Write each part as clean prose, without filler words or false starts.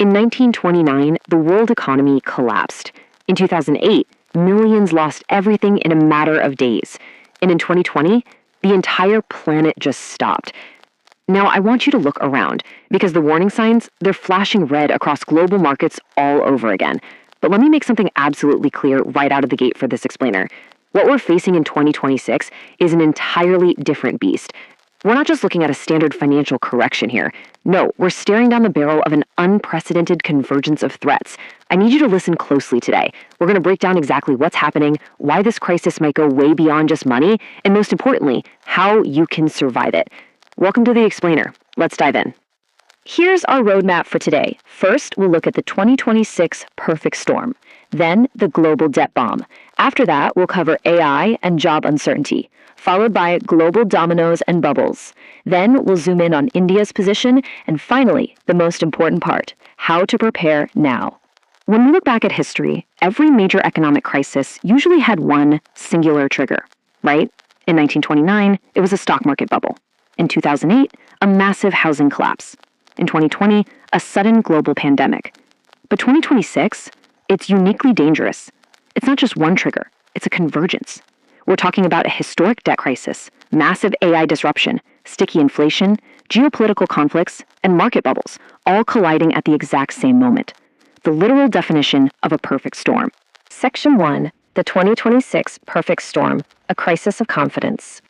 In 1929, the world economy collapsed. In 2008, millions lost everything in a matter of days. And in 2020, the entire planet just stopped. Now, I want you to look around, because the warning signs, they're flashing red across global markets all over again. But let me make something absolutely clear right out of the gate for this explainer. What we're facing in 2026 is an entirely different beast. We're not just looking at a standard financial correction here. No, we're staring down the barrel of an unprecedented convergence of threats. I need you to listen closely today. We're going to break down exactly what's happening, why this crisis might go way beyond just money, and most importantly, how you can survive it. Welcome to The Explainer. Let's dive in. Here's our roadmap for today. First, we'll look at the 2026 perfect storm. Then, the global debt bomb. After that, we'll cover AI and job uncertainty, followed by global dominoes and bubbles. Then, we'll zoom in on India's position, and finally, the most important part, how to prepare now. When we look back at history, every major economic crisis usually had one singular trigger, right? In 1929, it was a stock market bubble. In 2008, a massive housing collapse. In 2020, a sudden global pandemic. But 2026, it's uniquely dangerous. It's not just one trigger, it's a convergence. We're talking about a historic debt crisis, massive AI disruption, sticky inflation, geopolitical conflicts, and market bubbles, all colliding at the exact same moment. The literal definition of a perfect storm. Section 1, the 2026 perfect storm, a crisis of confidence.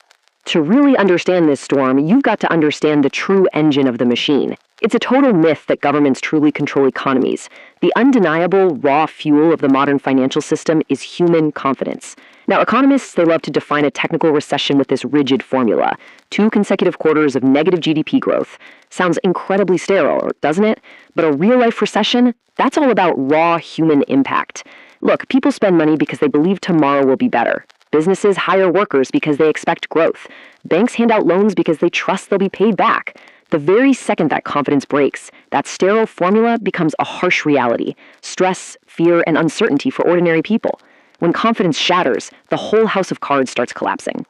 To really understand this storm, you've got to understand the true engine of the machine. It's a total myth that governments truly control economies. The undeniable raw fuel of the modern financial system is human confidence. Now, economists, they love to define a technical recession with this rigid formula. 2 consecutive quarters of negative GDP growth. Sounds incredibly sterile, doesn't it? But a real-life recession, that's all about raw human impact. Look, people spend money because they believe tomorrow will be better. Businesses hire workers because they expect growth. Banks hand out loans because they trust they'll be paid back. The very second that confidence breaks, that sterile formula becomes a harsh reality. Stress, fear, and uncertainty for ordinary people. When confidence shatters, the whole house of cards starts collapsing.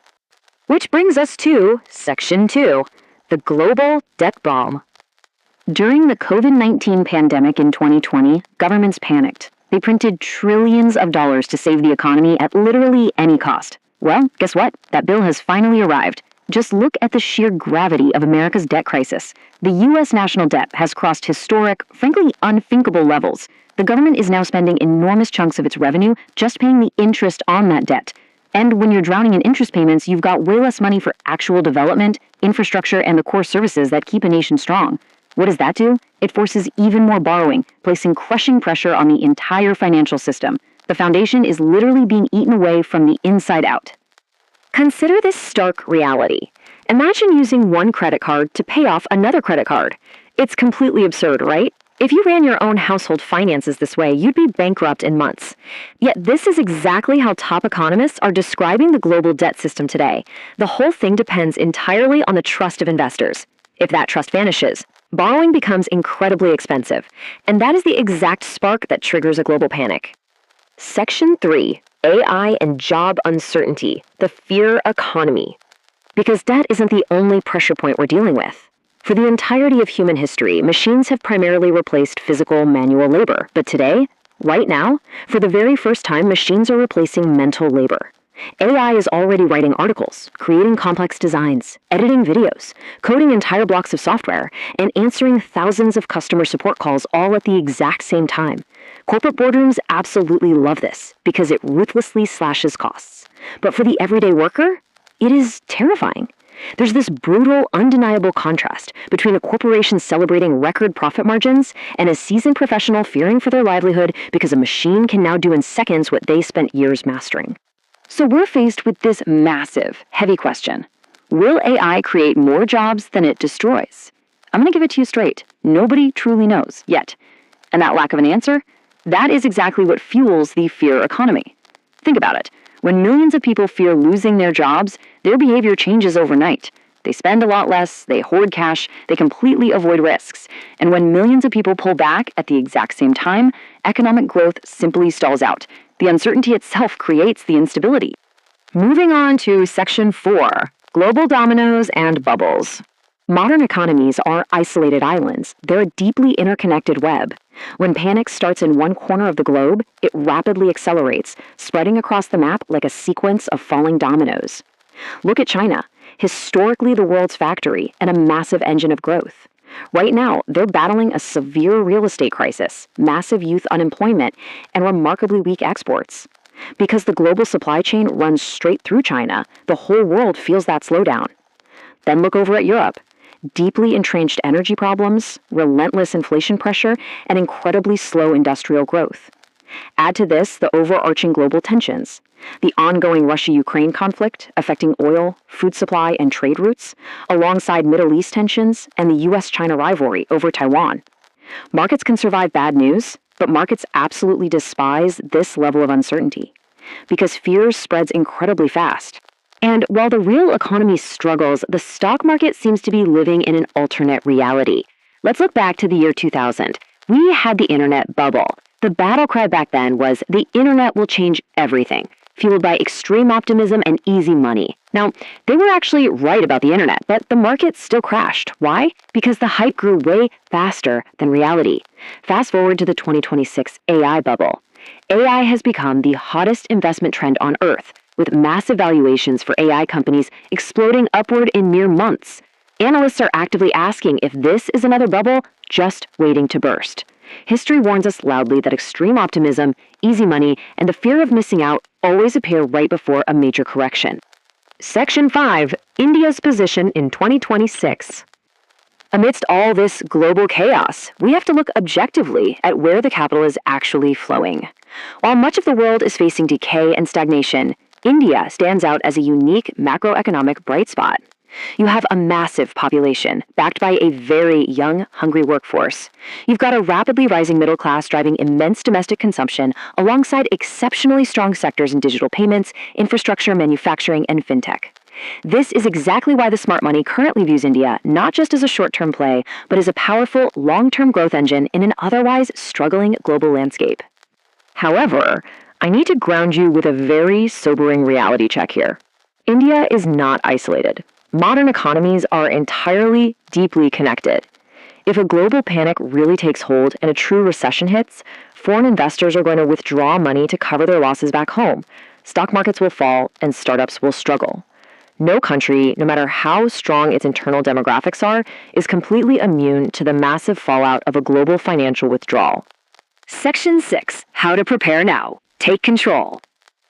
Which brings us to Section 2, the global debt bomb. During the COVID-19 pandemic in 2020, governments panicked. They printed trillions of dollars to save the economy at literally any cost. Well, guess what? That bill has finally arrived. Just look at the sheer gravity of America's debt crisis. The U.S. national debt has crossed historic, frankly unthinkable levels. The government is now spending enormous chunks of its revenue just paying the interest on that debt. And when you're drowning in interest payments, you've got way less money for actual development, infrastructure, and the core services that keep a nation strong. What does that do? It forces even more borrowing, placing crushing pressure on the entire financial system. The foundation is literally being eaten away from the inside out. Consider this stark reality. Imagine using one credit card to pay off another credit card. It's completely absurd, right? If you ran your own household finances this way, you'd be bankrupt in months. Yet this is exactly how top economists are describing the global debt system today. The whole thing depends entirely on the trust of investors. If that trust vanishes, borrowing becomes incredibly expensive, and that is the exact spark that triggers a global panic. Section 3, AI and job uncertainty, the fear economy. Because debt isn't the only pressure point we're dealing with. For the entirety of human history, machines have primarily replaced physical, manual labor. But today, right now, for the very first time, machines are replacing mental labor. AI is already writing articles, creating complex designs, editing videos, coding entire blocks of software, and answering thousands of customer support calls all at the exact same time. Corporate boardrooms absolutely love this because it ruthlessly slashes costs. But for the everyday worker, it is terrifying. There's this brutal, undeniable contrast between a corporation celebrating record profit margins and a seasoned professional fearing for their livelihood because a machine can now do in seconds what they spent years mastering. So we're faced with this massive, heavy question. Will AI create more jobs than it destroys? I'm going to give it to you straight. Nobody truly knows yet. And that lack of an answer, that is exactly what fuels the fear economy. Think about it. When millions of people fear losing their jobs, their behavior changes overnight. They spend a lot less, they hoard cash, they completely avoid risks. And when millions of people pull back at the exact same time, economic growth simply stalls out. The uncertainty itself creates the instability. Moving on to Section 4, global dominoes and bubbles. Modern economies are isolated islands. They're a deeply interconnected web. When panic starts in one corner of the globe, it rapidly accelerates, spreading across the map like a sequence of falling dominoes. Look at China, historically the world's factory and a massive engine of growth. Right now, they're battling a severe real estate crisis, massive youth unemployment, and remarkably weak exports. Because the global supply chain runs straight through China, the whole world feels that slowdown. Then look over at Europe. Deeply entrenched energy problems, relentless inflation pressure, and incredibly slow industrial growth. Add to this the overarching global tensions, the ongoing Russia-Ukraine conflict affecting oil, food supply, and trade routes, alongside Middle East tensions and the US-China rivalry over Taiwan. Markets can survive bad news, but markets absolutely despise this level of uncertainty, because fear spreads incredibly fast. And while the real economy struggles, the stock market seems to be living in an alternate reality. Let's look back to the year 2000. We had the internet bubble. The battle cry back then was, the internet will change everything, fueled by extreme optimism and easy money. Now, they were actually right about the internet, but the market still crashed. Why? Because the hype grew way faster than reality. Fast forward to the 2026 AI bubble. AI has become the hottest investment trend on Earth, with massive valuations for AI companies exploding upward in mere months. Analysts are actively asking if this is another bubble just waiting to burst. History warns us loudly that extreme optimism, easy money, and the fear of missing out always appear right before a major correction. Section 5. India's position in 2026. Amidst all this global chaos, we have to look objectively at where the capital is actually flowing. While much of the world is facing decay and stagnation, India stands out as a unique macroeconomic bright spot. You have a massive population, backed by a very young, hungry workforce. You've got a rapidly rising middle class driving immense domestic consumption, alongside exceptionally strong sectors in digital payments, infrastructure, manufacturing, and fintech. This is exactly why the smart money currently views India not just as a short-term play, but as a powerful, long-term growth engine in an otherwise struggling global landscape. However, I need to ground you with a very sobering reality check here. India is not isolated. Modern economies are entirely deeply connected. If a global panic really takes hold and a true recession hits, foreign investors are going to withdraw money to cover their losses back home. Stock markets will fall and startups will struggle. No country, no matter how strong its internal demographics are, is completely immune to the massive fallout of a global financial withdrawal. Section 6. How to prepare now. Take control.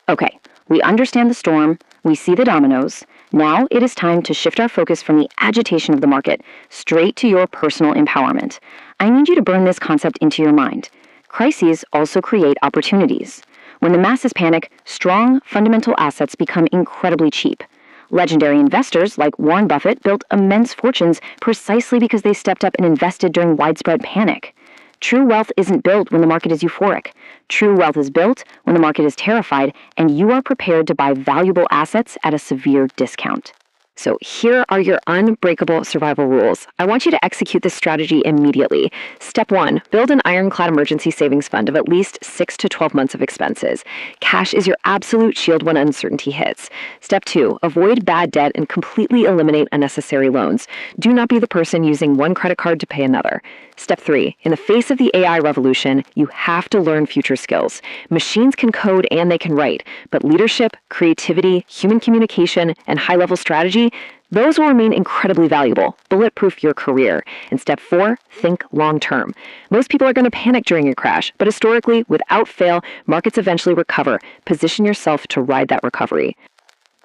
Okay, we understand the storm, we see the dominoes. Now it is time to shift our focus from the agitation of the market straight to your personal empowerment. I need you to burn this concept into your mind. Crises also create opportunities. When the masses panic, strong, fundamental assets become incredibly cheap. Legendary investors like Warren Buffett built immense fortunes precisely because they stepped up and invested during widespread panic. True wealth isn't built when the market is euphoric. True wealth is built when the market is terrified and you are prepared to buy valuable assets at a severe discount. So here are your unbreakable survival rules. I want you to execute this strategy immediately. Step 1, build an ironclad emergency savings fund of at least 6 to 12 months of expenses. Cash is your absolute shield when uncertainty hits. Step 2, avoid bad debt and completely eliminate unnecessary loans. Do not be the person using one credit card to pay another. Step 3, in the face of the AI revolution, you have to learn future skills. Machines can code and they can write, but leadership, creativity, human communication, and high-level strategy, those will remain incredibly valuable. Bulletproof your career. And step 4, think long-term. Most people are going to panic during a crash, but historically, without fail, markets eventually recover. Position yourself to ride that recovery.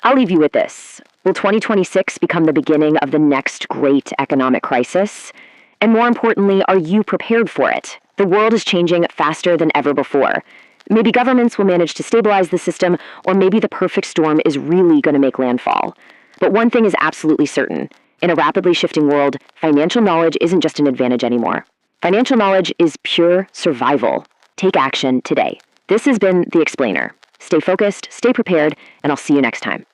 I'll leave you with this. Will 2026 become the beginning of the next great economic crisis? And more importantly, are you prepared for it? The world is changing faster than ever before. Maybe governments will manage to stabilize the system, or maybe the perfect storm is really going to make landfall. But one thing is absolutely certain. In a rapidly shifting world, financial knowledge isn't just an advantage anymore. Financial knowledge is pure survival. Take action today. This has been The Explainer. Stay focused, stay prepared, and I'll see you next time.